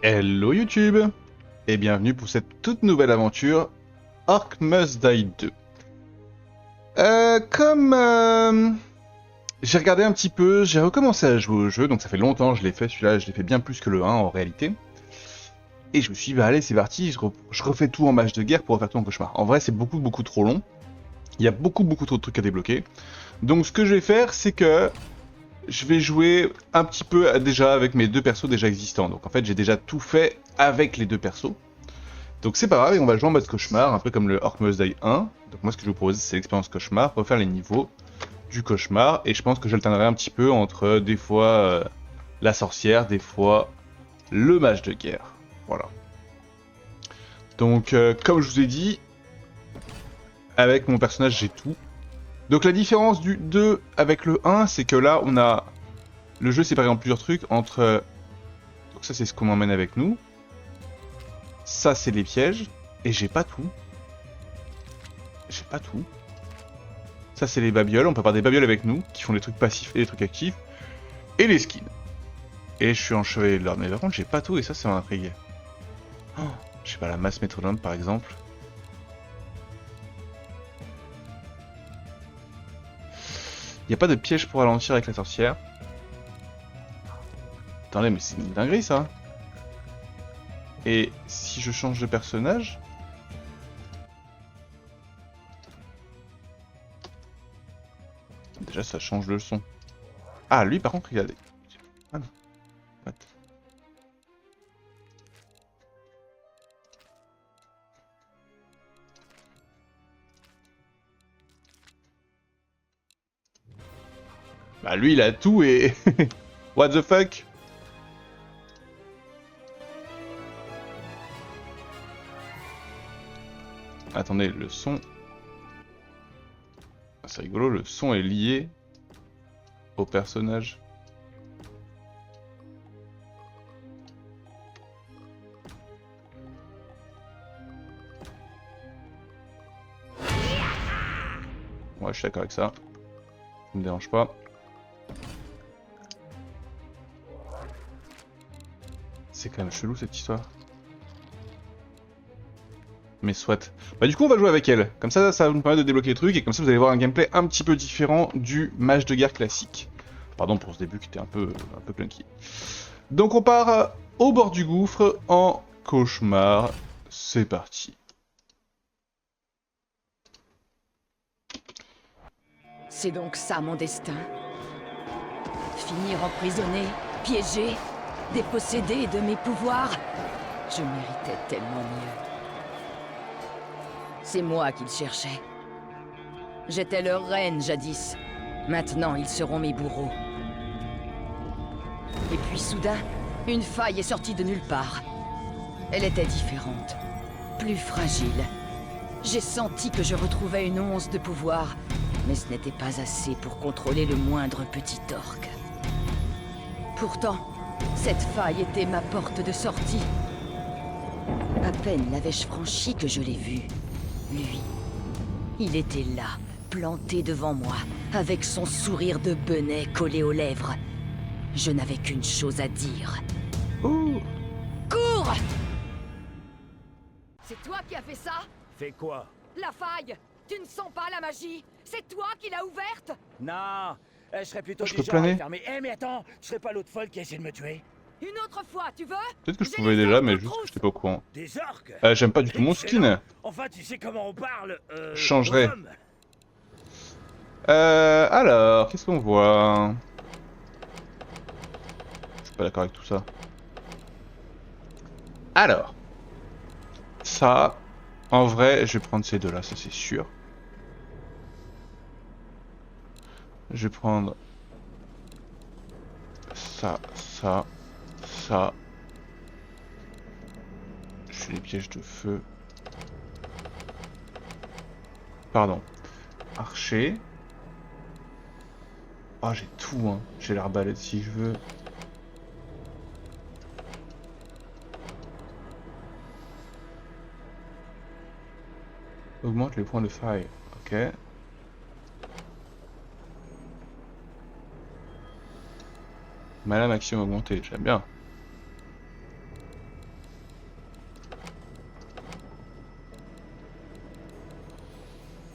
Hello YouTube et bienvenue pour cette toute nouvelle aventure Orc Must Die 2. Comme j'ai regardé un petit peu, j'ai recommencé à jouer au jeu, donc ça fait longtemps que je l'ai fait, celui-là je l'ai fait bien plus que le 1 en réalité. Et je me suis dit bah allez c'est parti, je refais tout en match de guerre pour refaire tout en cauchemar. En vrai c'est beaucoup trop long, il y a beaucoup trop de trucs à débloquer. Donc ce que je vais faire c'est que je vais jouer un petit peu déjà avec mes deux persos déjà existants. Donc en fait j'ai déjà tout fait avec les deux persos. Donc c'est pas grave, et on va jouer en mode cauchemar, un peu comme le Orc Must Die 1. Donc moi ce que je vous propose c'est l'expérience cauchemar, refaire les niveaux du cauchemar, et je pense que j'alternerai un petit peu entre des fois la sorcière, des fois le mage de guerre. Voilà. Donc comme je vous ai dit, avec mon personnage j'ai tout. Donc la différence du 2 avec le 1, c'est que là on a... Le jeu séparé en plusieurs trucs entre... Donc ça c'est ce qu'on emmène avec nous. Ça c'est les pièges, et j'ai pas tout. J'ai pas tout. Ça c'est les babioles, on peut avoir des babioles avec nous, qui font des trucs passifs et des trucs actifs. Et les skins. Et je suis en chevalier de l'ordre, mais par contre j'ai pas tout et ça m'intrigue. Oh, je sais pas, la masse métronome par exemple. Y a pas de piège pour ralentir avec la sorcière. Attendez, mais c'est une dinguerie ça. Et si je change de personnage... Déjà ça change le son. Ah lui par contre il a des... Ah non. What? Bah lui il a tout et... What the fuck? Attendez, le son... Ah, c'est rigolo, le son est lié au personnage. Ouais, je suis d'accord avec ça. Ça me dérange pas. C'est quand même chelou cette histoire. Mais soit. Bah du coup on va jouer avec elle. Comme ça va nous permettre de débloquer les trucs et comme ça vous allez voir un gameplay un petit peu différent du match de guerre classique. Pardon pour ce début qui était un peu clunky. Donc on part au bord du gouffre en cauchemar. C'est parti. C'est donc ça mon destin. Finir emprisonné, piégé, dépossédé de mes pouvoirs. Je méritais tellement mieux. C'est moi qu'ils cherchaient. J'étais leur reine jadis. Maintenant, ils seront mes bourreaux. Et puis soudain, une faille est sortie de nulle part. Elle était différente, plus fragile. J'ai senti que je retrouvais une once de pouvoir, mais ce n'était pas assez pour contrôler le moindre petit orc. Pourtant, cette faille était ma porte de sortie. À peine l'avais-je franchie que je l'ai vu. Lui, il était là, planté devant moi, avec son sourire de benet collé aux lèvres. Je n'avais qu'une chose à dire. Ouh. Cours! C'est toi qui as fait ça? Fais quoi? La faille! Tu ne sens pas la magie? C'est toi qui l'as ouverte? Non, je serais plutôt Je du peux genre à planer. la fermer. Eh mais attends, tu serais pas l'autre folle qui a essayé de me tuer? Une autre fois, tu veux? Peut-être que je J'ai pouvais les déjà orques mais en juste que trousse. j'étais pas au courant. Des orques? J'aime pas du tout mon skin. Excellent. Enfin, tu sais comment on parle, Je aux changerai. hommes. Alors, qu'est-ce qu'on voit? Je suis pas d'accord avec tout ça. Alors, ça, en vrai, je vais prendre ces deux-là, ça c'est sûr. Je vais prendre ça, ça, ça. Je fais les pièges de feu. Pardon. Archer. Ah, j'ai tout, hein. J'ai l'arbalète si je veux. Augmente les points de faille. Ok. Mana maximum augmenté, j'aime bien.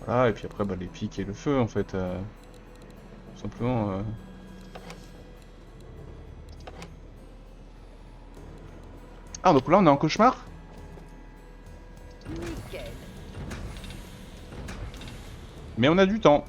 Voilà, et puis après, bah, les pics et le feu, en fait. Tout simplement. Ah, donc là, on est en cauchemar? Nickel. Mais on a du temps.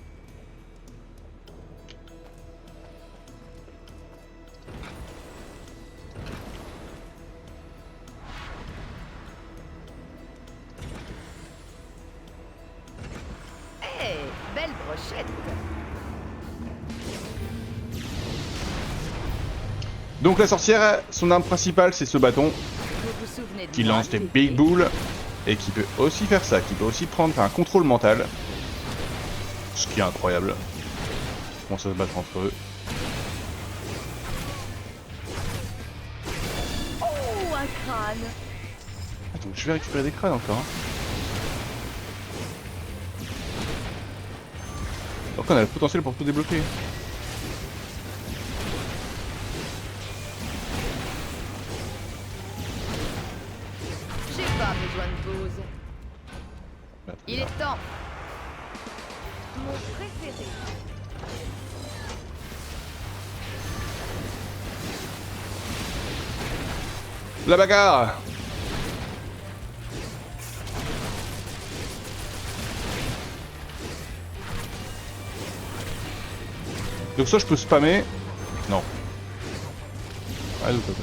Hé, belle brochette. Donc la sorcière, son arme principale, c'est ce bâton Vous vous souvenez de qui moi, lance des Tété? big boules et qui peut aussi faire ça, qui peut aussi prendre un contrôle mental. Ce qui est incroyable. Comment ça se battre entre eux. Oh, un crâne. Attends, je vais récupérer des crânes encore. Donc on a le potentiel pour tout débloquer. J'ai pas besoin de pause. Bah, très Il bien. est temps. Mon préféré. La bagarre! Donc ça je peux spammer. Non. Ah, donc, ok.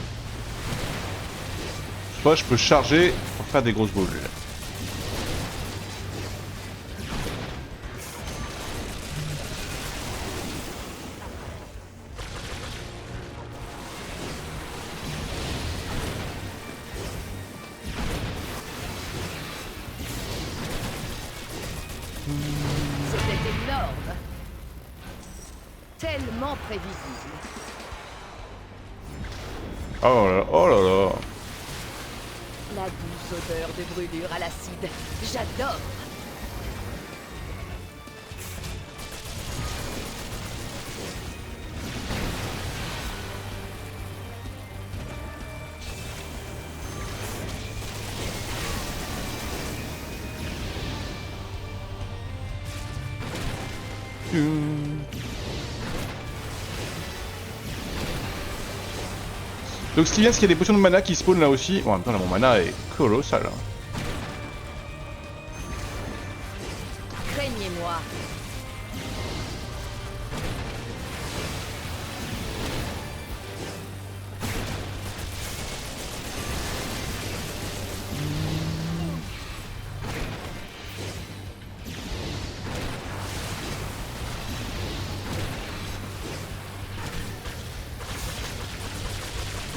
Soit je peux charger pour faire des grosses boules. C'était énorme. Tellement prévisible. Oh là là, oh là là. La douce odeur de brûlure à l'acide. J'adore. Donc ce qui vient, c'est qu'il y a des potions de mana qui spawnent là aussi. Bon, en même temps, là, mon mana est colossal. Hein. Craignez-moi.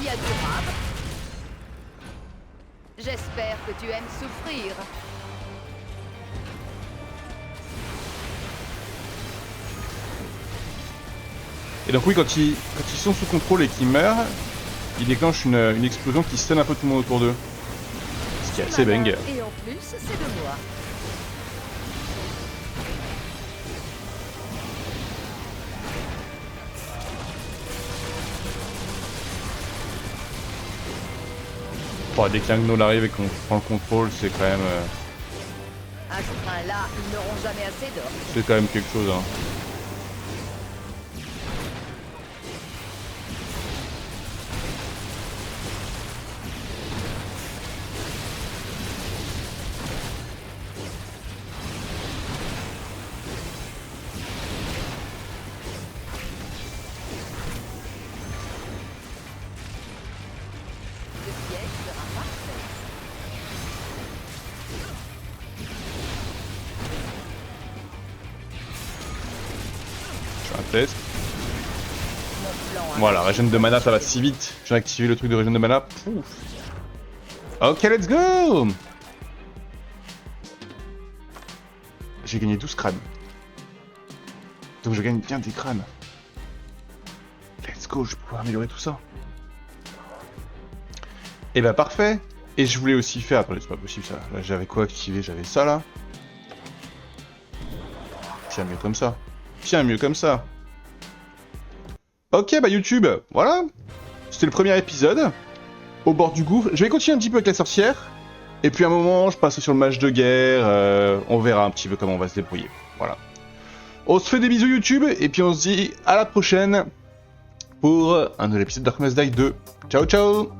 Il y a du rap. J'espère que tu aimes souffrir. Et donc oui, quand ils sont sous contrôle et qu'ils meurent, ils déclenchent une explosion qui stun un peu tout le monde autour d'eux. Ce qui est assez Malin. bang. Et en plus, c'est de moi. Bon, dès qu'un gnome arrive et qu'on prend le contrôle, c'est quand même... À ce train-là, ils n'auront jamais assez d'or. c'est quand même quelque chose, hein. Le piège sera parfait. Je fais un test. Mon plan a Voilà, marché. régène de mana, ça va si vite. J'ai activé le truc de régène de mana. Pouf. Ok, let's go. J'ai gagné 12 crânes. Donc je gagne bien des crânes. Let's go, je vais pouvoir améliorer tout ça. Et bah parfait. Et je voulais aussi faire... Attendez, c'est pas possible ça. Là j'avais quoi activé? J'avais ça là. Tiens, mieux comme ça. Tiens, mieux comme ça. Ok, bah YouTube, voilà. C'était le premier épisode. Au bord du gouffre. Je vais continuer un petit peu avec la sorcière. Et puis à un moment, je passe sur le match de guerre, on verra un petit peu comment on va se débrouiller. Voilà. On se fait des bisous YouTube, et puis on se dit à la prochaine pour un nouvel épisode d'Ark Must Die 2. Ciao ciao!